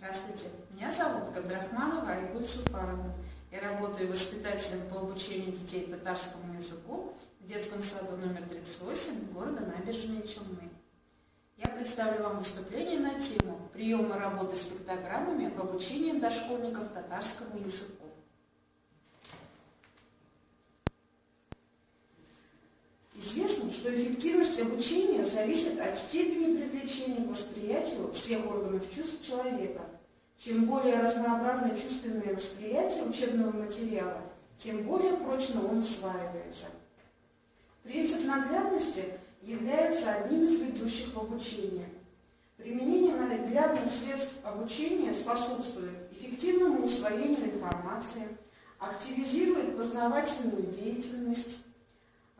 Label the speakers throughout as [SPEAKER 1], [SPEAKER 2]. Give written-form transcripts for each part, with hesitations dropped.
[SPEAKER 1] Здравствуйте, меня зовут Габдрахманова Айгуль Сулпановна. Я работаю воспитателем по обучению детей татарскому языку в детском саду номер 38 города Набережные Челны. Я представлю вам выступление на тему «Приемы работы с пиктограммами в обучении дошкольников татарскому языку». Известно, что эффективность обучения зависит от степени привлечения к восприятию всех органов чувств человека. Чем более разнообразно чувственное восприятие учебного материала, тем более прочно он усваивается. Принцип наглядности является одним из ведущих в обучении. Применение наглядных средств обучения способствует эффективному усвоению информации, активизирует познавательную деятельность,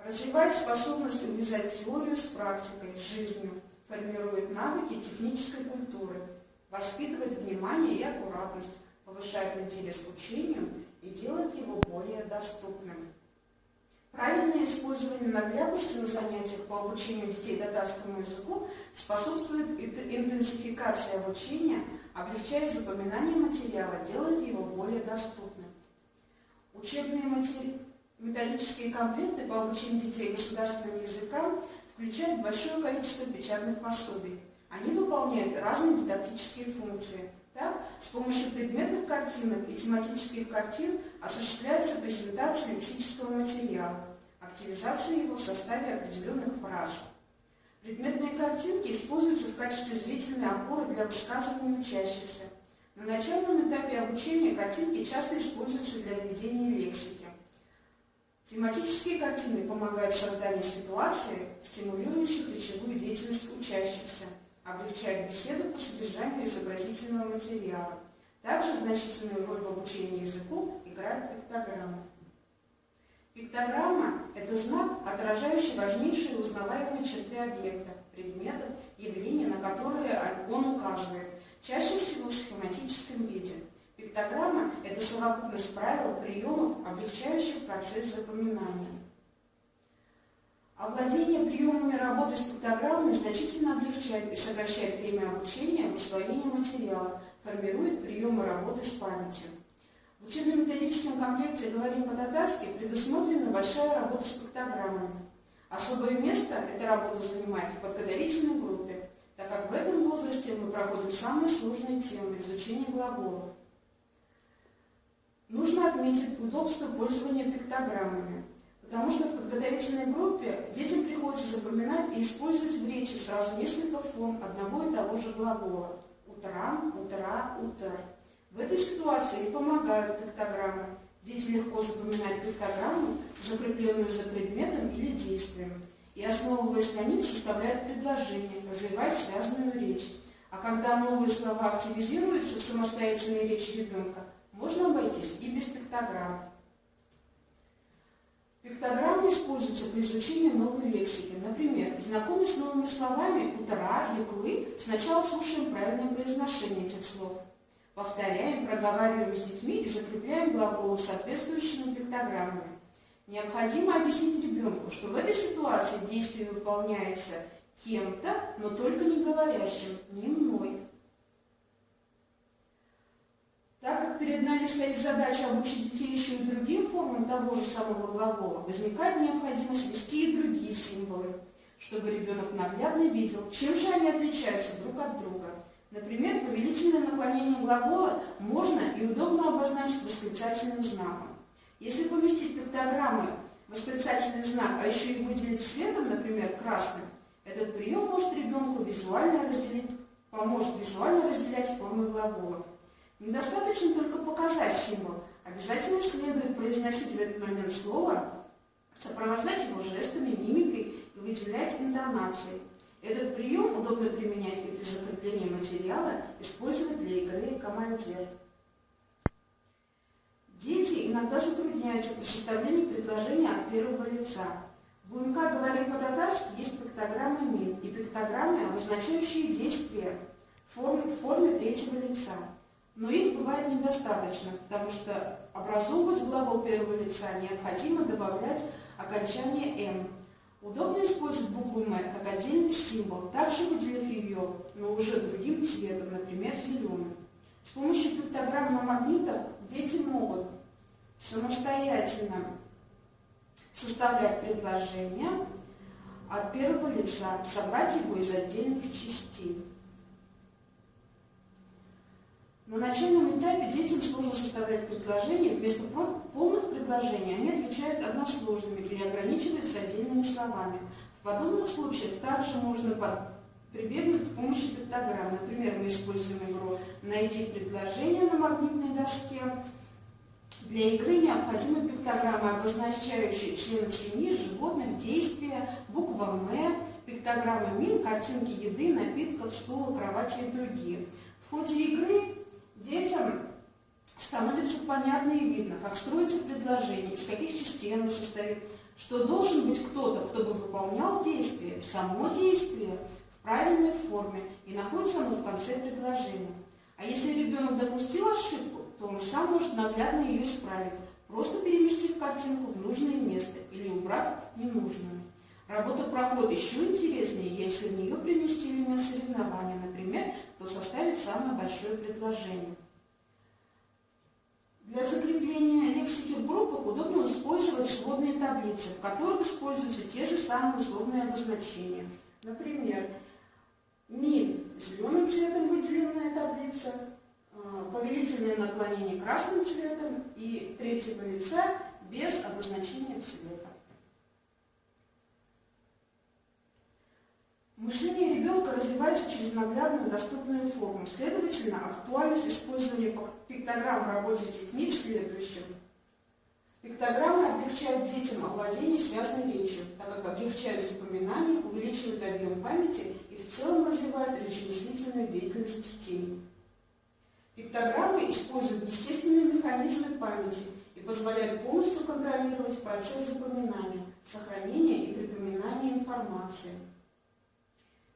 [SPEAKER 1] развивает способность увязать теорию с практикой, с жизнью, формирует навыки технической культуры, воспитывает внимание и аккуратность, повышает интерес к учению и делает его более доступным. Правильное использование наглядности на занятиях по обучению детей татарскому языку способствует интенсификации обучения, облегчает запоминание материала, делает его более доступным. Учебные методические комплекты по обучению детей государственным языкам включают большое количество печатных пособий. Они выполняют разные дидактические функции. Так, с помощью предметных картинок и тематических картин осуществляется презентация лексического материала, активизация его в составе определенных фраз. Предметные картинки используются в качестве зрительной опоры для высказывания учащихся. На начальном этапе обучения картинки часто используются для введения лексики. Тематические картины помогают в создании ситуации, стимулирующих речевую деятельность учащихся, облегчают беседу по содержанию изобразительного материала. Также значительную роль в обучении языку играет пиктограмма. Пиктограмма – это знак, отражающий важнейшие узнаваемые черты объекта, предметов, явления, на которые он указывает, чаще всего в схематическом виде. Пиктограмма – это совокупность правил, приемов, облегчающих процесс запоминания. Овладение приемами работы с пиктограммой значительно облегчает и сокращает время обучения в усвоении материала, формирует приемы работы с памятью. В учебно-методическом комплекте «Говорим по-татарски» предусмотрена большая работа с пиктограммами. Особое место эта работа занимает в подготовительной группе, так как в этом возрасте мы проходим самые сложные темы изучения глаголов. Нужно отметить удобство пользования пиктограммами, потому что в подготовительной группе детям приходится запоминать и использовать в речи сразу несколько форм одного и того же глагола – утрам, утра, утр. В этой ситуации и помогают пиктограммы. Дети легко запоминают пиктограмму, закрепленную за предметом или действием, и, основываясь на них, составляют предложения, развивают связанную речь. А когда новые слова активизируются в самостоятельной речи ребенка, можно обойтись и без пиктограмм. Пиктограммы используются при изучении новой лексики. Например, знакомясь с новыми словами «утра», «юклы», сначала слушаем правильное произношение этих слов. Повторяем, проговариваем с детьми и закрепляем глаголы соответствующими пиктограммами. Необходимо объяснить ребенку, что в этой ситуации действие выполняется кем-то, но только не говорящим, не мной. Так как перед нами стоит задача обучить детей еще и другим формам того же самого глагола, возникает необходимость ввести и другие символы, чтобы ребенок наглядно видел, чем же они отличаются друг от друга. Например, повелительное наклонение глагола можно и удобно обозначить восклицательным знаком. Если поместить пиктограммы восклицательный знак, а еще и выделить цветом, например, красным, этот прием поможет визуально разделять формы глаголов. Недостаточно только показать символ, обязательно следует произносить в этот момент слово, сопровождать его жестами, мимикой и выделять интонацией. Этот прием удобно применять и при закреплении материала, использовать для игры «Командир». Дети иногда затрудняются при составлении предложения от первого лица. В УМК «Говорим по-татарски» есть пиктограммы МИН и пиктограммы, обозначающие действия в форме третьего лица. Но их бывает недостаточно, потому что образовывать глагол первого лица необходимо добавлять окончание «м». Удобно использовать букву «М» как отдельный символ, также выделив ее, но уже другим цветом, например, зеленым. С помощью пиктограмм на магнитах дети могут самостоятельно составлять предложение от первого лица, собрать его из отдельных частей. На начальном этапе детям сложно составлять предложения. Вместо полных предложений они отвечают односложными или ограничиваются отдельными словами. В подобных случаях также можно прибегнуть к помощи пиктограмм. Например, мы используем игру «Найди предложение» на магнитной доске. Для игры необходимы пиктограммы, обозначающие членов семьи, животных, действия, буква «М», пиктограммы мин, картинки еды, напитков, стула, кровати и другие. В ходе игры детям становится понятно и видно, как строится предложение, из каких частей оно состоит, что должен быть кто-то, кто бы выполнял действие, само действие в правильной форме, и находится оно в конце предложения. А если ребенок допустил ошибку, то он сам может наглядно ее исправить, просто переместив картинку в нужное место или убрав ненужную. Работа проходит еще интереснее, если в нее принести элемент соревнования, например, кто составит самое большое предложение. Для закрепления лексики в группах удобно использовать сводные таблицы, в которых используются те же самые условные обозначения. Например, мин зеленым цветом выделенная таблица, повелительное наклонение красным цветом и третьего лица без обозначения цвета. Мышление ребенка развивается через наглядную доступную форму. Следовательно, актуальность использования пиктограмм в работе с детьми в следующем. Пиктограммы облегчают детям овладение связной речью, так как облегчают запоминание, увеличивают объем памяти и в целом развивают речемыслительную деятельность детей. Пиктограммы используют естественные механизмы памяти и позволяют полностью контролировать процесс запоминания, сохранения и припоминания информации.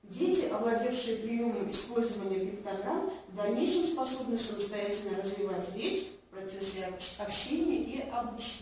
[SPEAKER 1] Дети, овладевшие приемом использования пиктограмм, в дальнейшем способны самостоятельно развивать речь в процессе общения и обучения.